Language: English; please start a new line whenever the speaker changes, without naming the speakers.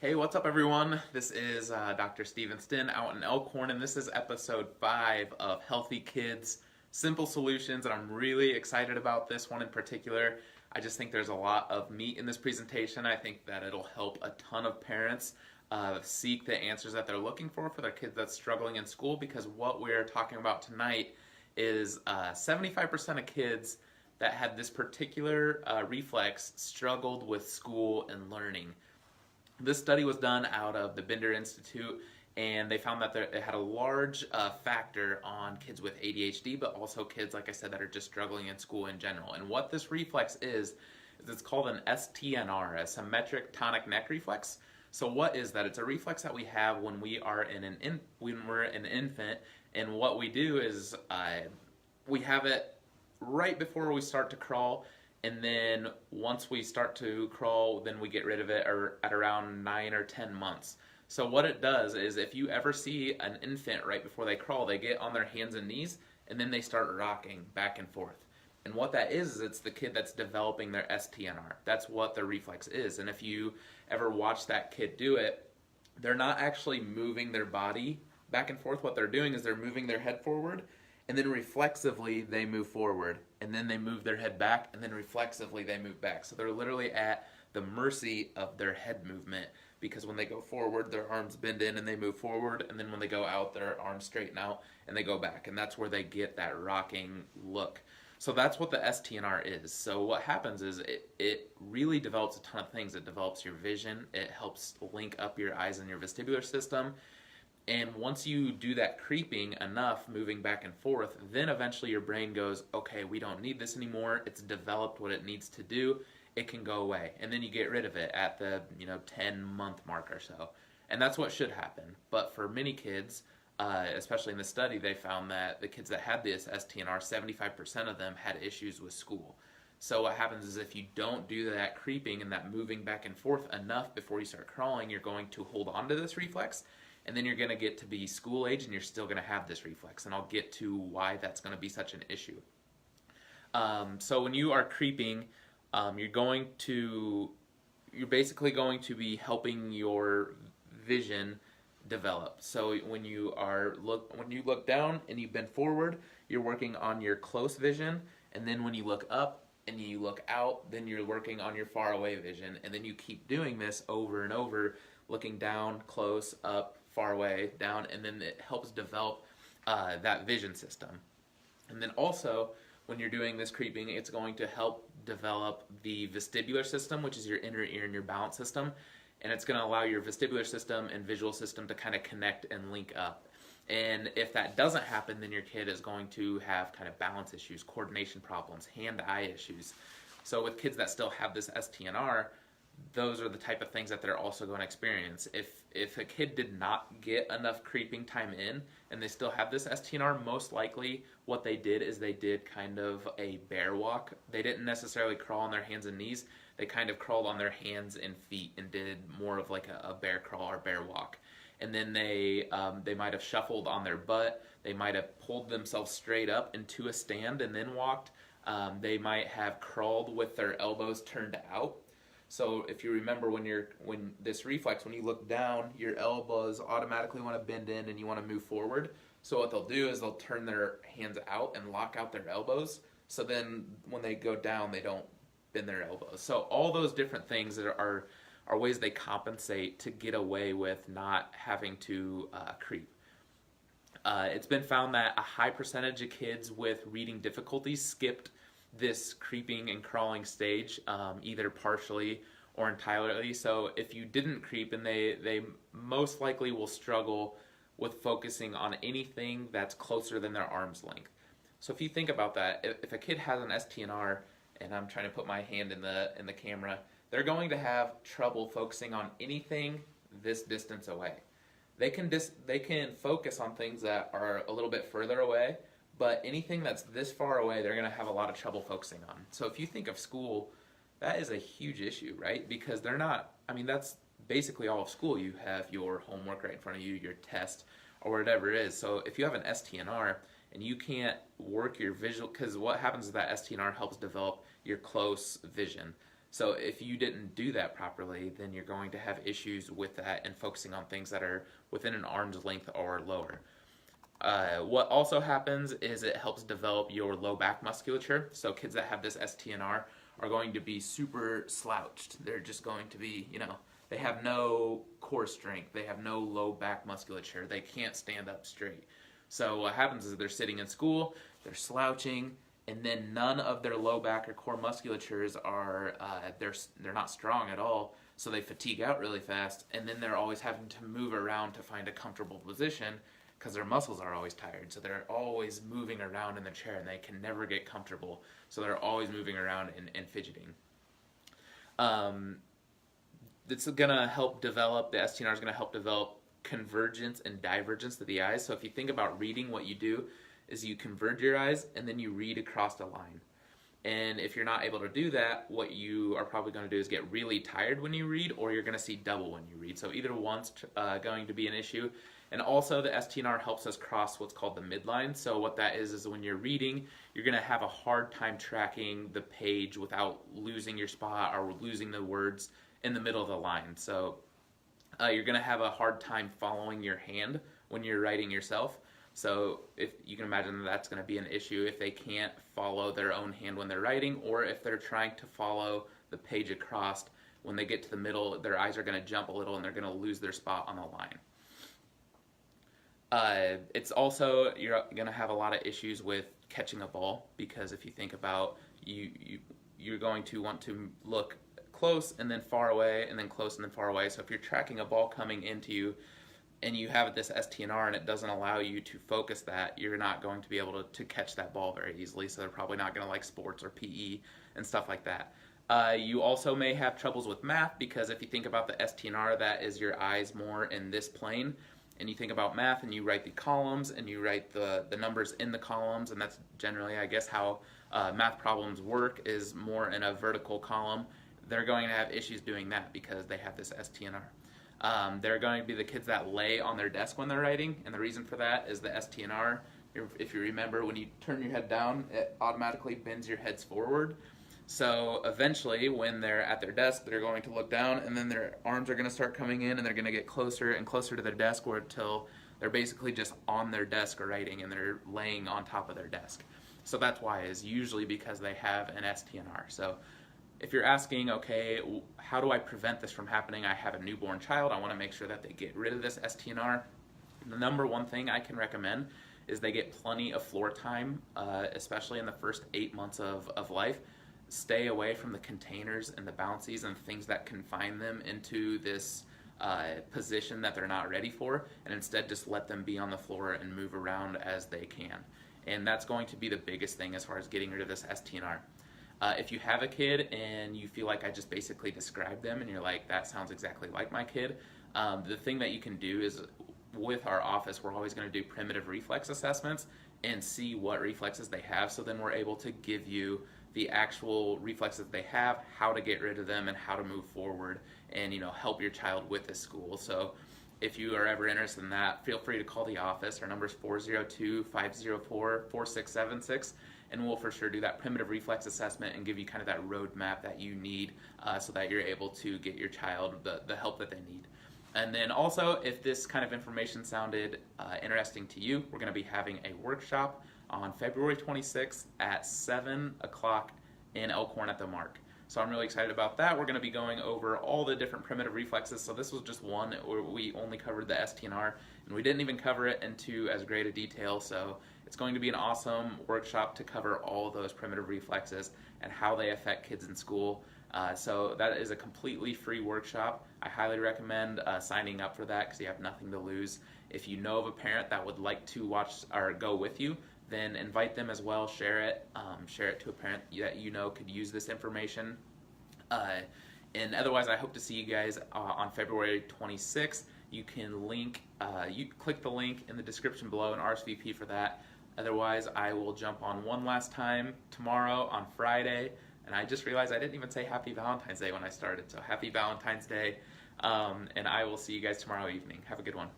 Hey, what's up everyone? This is Dr. Stnr out in Elkhorn, and this is episode 5 of Healthy Kids, Simple Solutions, and I'm really excited about this one in particular. I just think there's a lot of meat in this presentation. I think that it'll help a ton of parents seek the answers that they're looking for their kids that's struggling in school, because what we're talking about tonight is 75% of kids that had this particular reflex struggled with school and learning. This study was done out of the Bender Institute, and they found that it had a large factor on kids with ADHD, but also kids, like I said, that are just struggling in school in general. And what this reflex is it's called an Stnr, a symmetric tonic neck reflex. So what is that? It's a reflex that we have when we're an infant, and what we do is we have it right before we start to crawl. And then once we start to crawl, then we get rid of it at around 9 or 10 months. So what it does is, if you ever see an infant right before they crawl, they get on their hands and knees and then they start rocking back and forth. And what that is it's the kid that's developing their Stnr. That's what the reflex is. And if you ever watch that kid do it, they're not actually moving their body back and forth. What they're doing is they're moving their head forward, and then reflexively they move forward, and then they move their head back, and then reflexively they move back. So they're literally at the mercy of their head movement, because when they go forward, their arms bend in and they move forward, and then when they go out, their arms straighten out and they go back, and that's where they get that rocking look. So that's what the Stnr is. So what happens is it really develops a ton of things. It develops your vision, it helps link up your eyes and your vestibular system. And once you do that creeping enough, moving back and forth, then eventually your brain goes, okay, we don't need this anymore. It's developed what it needs to do. It can go away. And then you get rid of it at the 10-month mark or so. And that's what should happen. But for many kids, especially in the study, they found that the kids that had this Stnr, 75% of them had issues with school. So what happens is, if you don't do that creeping and that moving back and forth enough before you start crawling, you're going to hold on to this reflex. And then you're going to get to be school age and you're still going to have this reflex. And I'll get to why that's going to be such an issue. So when you are creeping, you're basically going to be helping your vision develop. So when you look down and you bend forward, you're working on your close vision. And then when you look up and you look out, then you're working on your far away vision. And then you keep doing this over and over, looking down, close, up, far away, down, and then it helps develop that vision system. And then also, when you're doing this creeping, it's going to help develop the vestibular system, which is your inner ear and your balance system, and it's going to allow your vestibular system and visual system to kind of connect and link up. And if that doesn't happen, then your kid is going to have kind of balance issues, coordination problems, hand-eye issues. So with kids that still have this Stnr, those are the type of things that they're also going to experience. If a kid did not get enough creeping time in and they still have this Stnr, most likely what they did is they did kind of a bear walk. They didn't necessarily crawl on their hands and knees. They kind of crawled on their hands and feet and did more of like a bear crawl or bear walk. And then they might have shuffled on their butt. They might have pulled themselves straight up into a stand and then walked. They might have crawled with their elbows turned out. So if you remember, when this reflex, when you look down, your elbows automatically want to bend in and you want to move forward. So what they'll do is they'll turn their hands out and lock out their elbows. So then when they go down, they don't bend their elbows. So all those different things are ways they compensate to get away with not having to creep. It's been found that a high percentage of kids with reading difficulties skipped this creeping and crawling stage, either partially or entirely. So if you didn't creep, and they most likely will struggle with focusing on anything that's closer than their arm's length. So if you think about that, if a kid has an Stnr, and I'm trying to put my hand in the camera, they're going to have trouble focusing on anything this distance away. They can focus on things that are a little bit further away, but anything that's this far away, they're going to have a lot of trouble focusing on. So if you think of school, that is a huge issue, right? Because that's basically all of school. You have your homework right in front of you, your test, or whatever it is. So if you have an Stnr and you can't work your visual, because what happens is that Stnr helps develop your close vision. So if you didn't do that properly, then you're going to have issues with that and focusing on things that are within an arm's length or lower. What also happens is it helps develop your low back musculature. So kids that have this STNR are going to be super slouched. They're just going to be, they have no core strength. They have no low back musculature. They can't stand up straight. So what happens is they're sitting in school, they're slouching, and then none of their low back or core musculatures are, they're not strong at all. So they fatigue out really fast, and then they're always having to move around to find a comfortable position, because their muscles are always tired. So they're always moving around in the chair and they can never get comfortable. So they're always moving around and fidgeting. It's going to help develop, the STNR is going to help develop convergence and divergence of the eyes. So if you think about reading, what you do is you converge your eyes and then you read across a line. And if you're not able to do that, what you are probably going to do is get really tired when you read, or you're going to see double when you read. So either one's going to be an issue. And also the STNR helps us cross what's called the midline. So what that is when you're reading, you're going to have a hard time tracking the page without losing your spot or losing the words in the middle of the line. So you're going to have a hard time following your hand when you're writing yourself. So if you can imagine that's going to be an issue if they can't follow their own hand when they're writing, or if they're trying to follow the page across, when they get to the middle, their eyes are going to jump a little and they're going to lose their spot on the line. It's also, you're going to have a lot of issues with catching a ball, because if you think about, you're going to want to look close and then far away and then close and then far away. So if you're tracking a ball coming into you and you have this STNR and it doesn't allow you to focus that, you're not going to be able to catch that ball very easily. So they're probably not going to like sports or PE and stuff like that. You also may have troubles with math, because if you think about the STNR, that is your eyes more in this plane. And you think about math and you write the columns and you write the numbers in the columns, and that's generally, I guess, how math problems work, is more in a vertical column. They're going to have issues doing that because they have this STNR. They're going to be the kids that lay on their desk when they're writing, and the reason for that is the STNR, if you remember, when you turn your head down, it automatically bends your heads forward. So eventually, when they're at their desk, they're going to look down, and then their arms are going to start coming in, and they're going to get closer and closer to their desk, until they're basically just on their desk writing, and they're laying on top of their desk. So that's why, is usually because they have an STNR. So if you're asking, okay, how do I prevent this from happening? I have a newborn child. I want to make sure that they get rid of this STNR. The number one thing I can recommend is they get plenty of floor time, especially in the first 8 months of life. Stay away from the containers and the bouncies and things that confine them into this position that they're not ready for, and instead just let them be on the floor and move around as they can. And that's going to be the biggest thing as far as getting rid of this STNR. If you have a kid and you feel like I just basically described them and you're like, that sounds exactly like my kid, the thing that you can do is, with our office, we're always going to do primitive reflex assessments and see what reflexes they have, so then we're able to give you the actual reflexes they have, how to get rid of them, and how to move forward and help your child with this school. So if you are ever interested in that, feel free to call the office. Our number is 402-504-4676, and we'll for sure do that primitive reflex assessment and give you kind of that roadmap that you need, so that you're able to get your child the help that they need. And then also, if this kind of information sounded interesting to you, we're going to be having a workshop on February 26th at 7 o'clock in Elkhorn at the Mark. So I'm really excited about that. We're going to be going over all the different primitive reflexes. So this was just one where we only covered the STNR, and we didn't even cover it into as great a detail. So it's going to be an awesome workshop to cover all of those primitive reflexes and how they affect kids in school. So that is a completely free workshop. I highly recommend signing up for that, because you have nothing to lose. If you know of a parent that would like to watch or go with you, then invite them as well. Share it to a parent that you know could use this information. And otherwise, I hope to see you guys on February 26th. You can you click the link in the description below and RSVP for that. Otherwise, I will jump on one last time tomorrow on Friday. And I just realized I didn't even say Happy Valentine's Day when I started. So Happy Valentine's Day. And I will see you guys tomorrow evening. Have a good one.